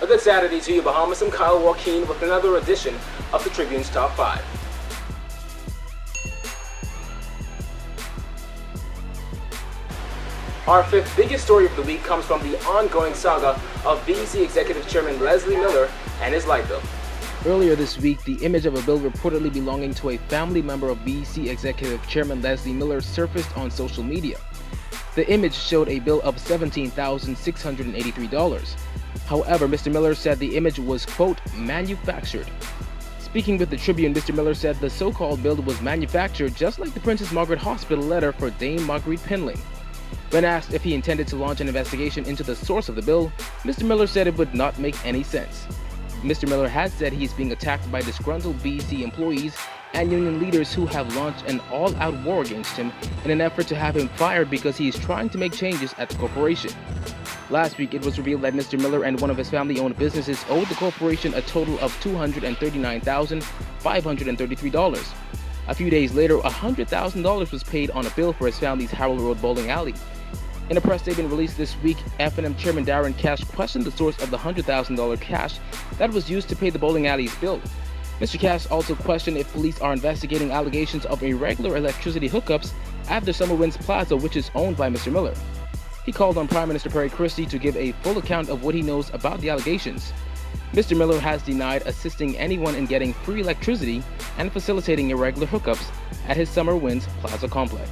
A good Saturday to you, Bahamas. I'm Kyle Joaquin with another edition of the Tribune's Top 5. Our fifth biggest story of the week comes from the ongoing saga of BEC Executive Chairman Leslie Miller and his light bill. Earlier this week, the image of a bill reportedly belonging to a family member of BEC Executive Chairman Leslie Miller surfaced on social media. The image showed a bill of $17,683. However, Mr. Miller said the image was, quote, manufactured. Speaking with the Tribune, Mr. Miller said the so-called bill was manufactured just like the Princess Margaret Hospital letter for Dame Marguerite Pinley. When asked if he intended to launch an investigation into the source of the bill, Mr. Miller said it would not make any sense. Mr. Miller has said he is being attacked by disgruntled BEC employees and union leaders who have launched an all-out war against him in an effort to have him fired because he is trying to make changes at the corporation. Last week, it was revealed that Mr. Miller and one of his family-owned businesses owed the corporation a total of $239,533. A few days later, $100,000 was paid on a bill for his family's Harold Road bowling alley. In a press statement released this week, F&M Chairman Darren Cash questioned the source of the $100,000 cash that was used to pay the bowling alley's bill. Mr. Cash also questioned if police are investigating allegations of irregular electricity hookups at the Summer Winds Plaza, which is owned by Mr. Miller. He called on Prime Minister Perry Christie to give a full account of what he knows about the allegations. Mr. Miller has denied assisting anyone in getting free electricity and facilitating irregular hookups at his Summer Winds Plaza complex.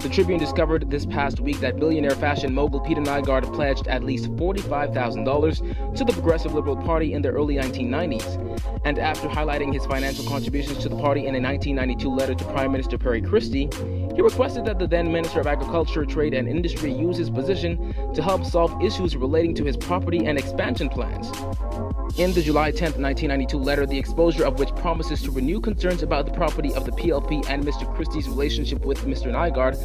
The Tribune discovered this past week that billionaire fashion mogul Peter Nygaard pledged at least $45,000 to the Progressive Liberal Party in the early 1990s. And after highlighting his financial contributions to the party in a 1992 letter to Prime Minister Perry Christie, he requested that the then Minister of Agriculture, Trade and Industry use his position to help solve issues relating to his property and expansion plans. In the July 10, 1992 letter, the exposure of which promises to renew concerns about the property of the PLP and Mr. Christie's relationship with Mr. Nygaard,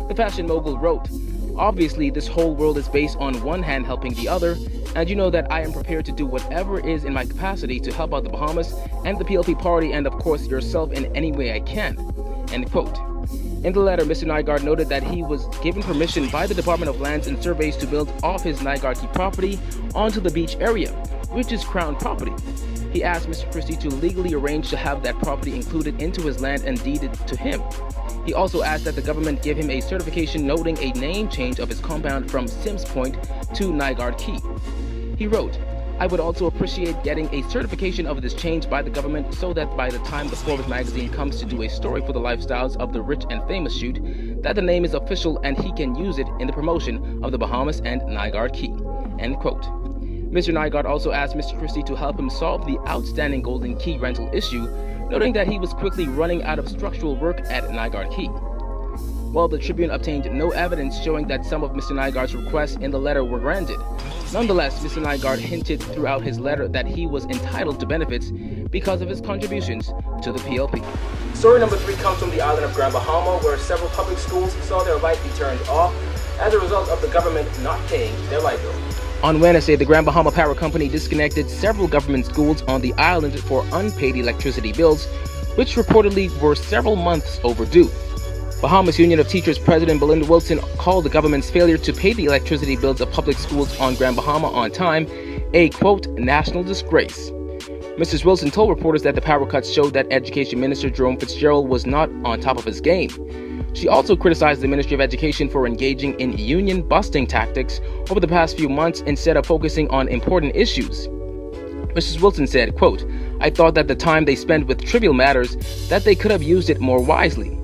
the fashion mogul wrote, "Obviously, this whole world is based on one hand helping the other, and you know that I am prepared to do whatever is in my capacity to help out the Bahamas and the PLP party and of course yourself in any way I can." End quote. In the letter, Mr. Nygaard noted that he was given permission by the Department of Lands and Surveys to build off his Nygaard Key property onto the beach area, which is Crown property. He asked Mr. Christie to legally arrange to have that property included into his land and deeded to him. He also asked that the government give him a certification noting a name change of his compound from Sims Point to Nygaard Key. He wrote, "I would also appreciate getting a certification of this change by the government so that by the time the Forbes magazine comes to do a story for the lifestyles of the rich and famous shoot, that the name is official and he can use it in the promotion of the Bahamas and Nygaard Key." End quote. Mr. Nygaard also asked Mr. Christie to help him solve the outstanding Golden Key rental issue, noting that he was quickly running out of structural work at Nygaard Key. While the Tribune obtained no evidence showing that some of Mr. Nygaard's requests in the letter were granted, nonetheless, Mr. Nygaard hinted throughout his letter that he was entitled to benefits because of his contributions to the PLP. Story number 3 comes from the island of Grand Bahama, where several public schools saw their light be turned off as a result of the government not paying their light bill. On Wednesday, the Grand Bahama Power Company disconnected several government schools on the island for unpaid electricity bills, which reportedly were several months overdue. Bahamas Union of Teachers President Belinda Wilson called the government's failure to pay the electricity bills of public schools on Grand Bahama on time a, quote, national disgrace. Mrs. Wilson told reporters that the power cuts showed that Education Minister Jerome Fitzgerald was not on top of his game. She also criticized the Ministry of Education for engaging in union-busting tactics over the past few months instead of focusing on important issues. Mrs. Wilson said, quote, "I thought that the time they spent with trivial matters, that they could have used it more wisely."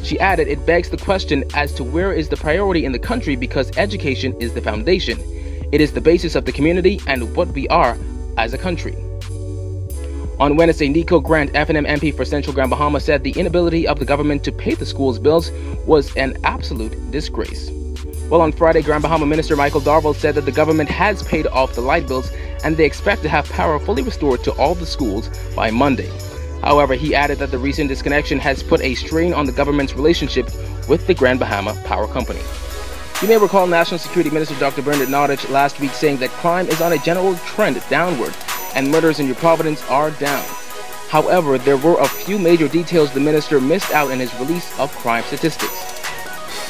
She added, "It begs the question as to where is the priority in the country because education is the foundation. It is the basis of the community and what we are as a country." On Wednesday, Nico Grant, F&M MP for Central Grand Bahama, said the inability of the government to pay the school's bills was an absolute disgrace. Well, on Friday, Grand Bahama Minister Michael Darville said that the government has paid off the light bills and they expect to have power fully restored to all the schools by Monday. However, he added that the recent disconnection has put a strain on the government's relationship with the Grand Bahama Power Company. You may recall National Security Minister Dr. Bernard Nottage last week saying that crime is on a general trend downward and murders in New Providence are down. However, there were a few major details the minister missed out in his release of crime statistics.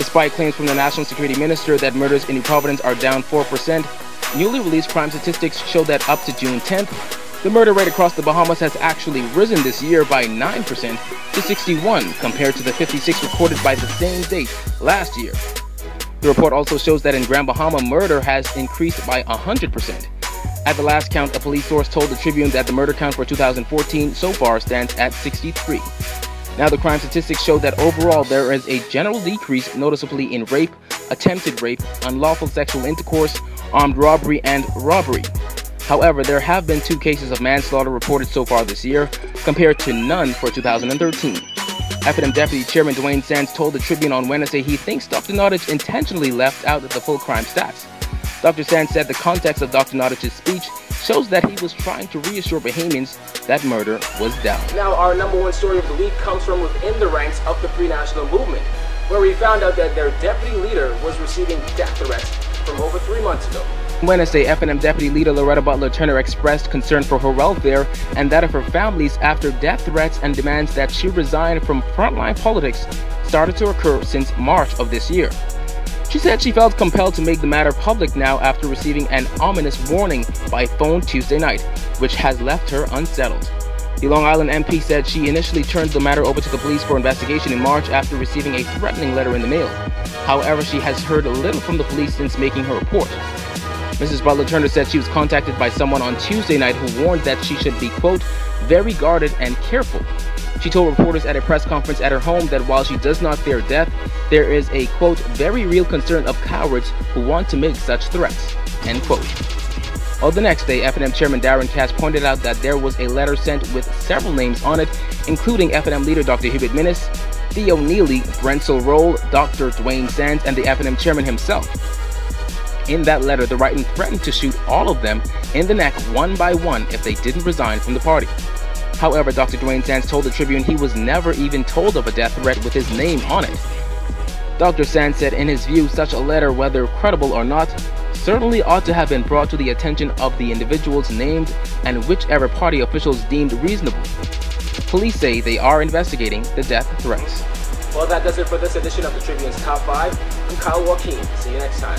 Despite claims from the National Security Minister that murders in New Providence are down 4%, newly released crime statistics show that up to June 10th, the murder rate across the Bahamas has actually risen this year by 9% to 61 compared to the 56 recorded by the same date last year. The report also shows that in Grand Bahama, murder has increased by 100%. At the last count, a police source told the Tribune that the murder count for 2014 so far stands at 63. Now, the crime statistics show that overall there is a general decrease noticeably in rape, attempted rape, unlawful sexual intercourse, armed robbery, and robbery. However, there have been 2 cases of manslaughter reported so far this year, compared to none for 2013. F&M Deputy Chairman Dwayne Sands told the Tribune on Wednesday he thinks Dr. Nottage intentionally left out the full crime stats. Dr. Sands said the context of Dr. Nottage's speech shows that he was trying to reassure Bahamians that murder was down. Now, our number 1 story of the week comes from within the ranks of the Free National Movement, where we found out that their deputy leader was receiving death threats from over 3 months ago. Wednesday, F&M Deputy Leader Loretta Butler Turner expressed concern for her welfare and that of her families after death threats and demands that she resign from frontline politics started to occur since March of this year. She said she felt compelled to make the matter public now after receiving an ominous warning by phone Tuesday night, which has left her unsettled. The Long Island MP said she initially turned the matter over to the police for investigation in March after receiving a threatening letter in the mail. However, she has heard little from the police since making her report. Mrs. Butler Turner said she was contacted by someone on Tuesday night who warned that she should be, quote, very guarded and careful. She told reporters at a press conference at her home that while she does not fear death, there is a, quote, very real concern of cowards who want to make such threats, end quote. On the next day, F&M Chairman Darren Cass pointed out that there was a letter sent with several names on it, including F&M leader Dr. Hubert Minnis, Theo Neely, Brentzel Roll, Dr. Dwayne Sands, and the F&M chairman himself. In that letter, the writer threatened to shoot all of them in the neck one by one if they didn't resign from the party. However, Dr. Dwayne Sands told the Tribune he was never even told of a death threat with his name on it. Dr. Sands said in his view, such a letter, whether credible or not, certainly ought to have been brought to the attention of the individuals named and whichever party officials deemed reasonable. Police say they are investigating the death threats. Well, that does it for this edition of the Tribune's Top 5. I'm Kyle Joaquin. See you next time.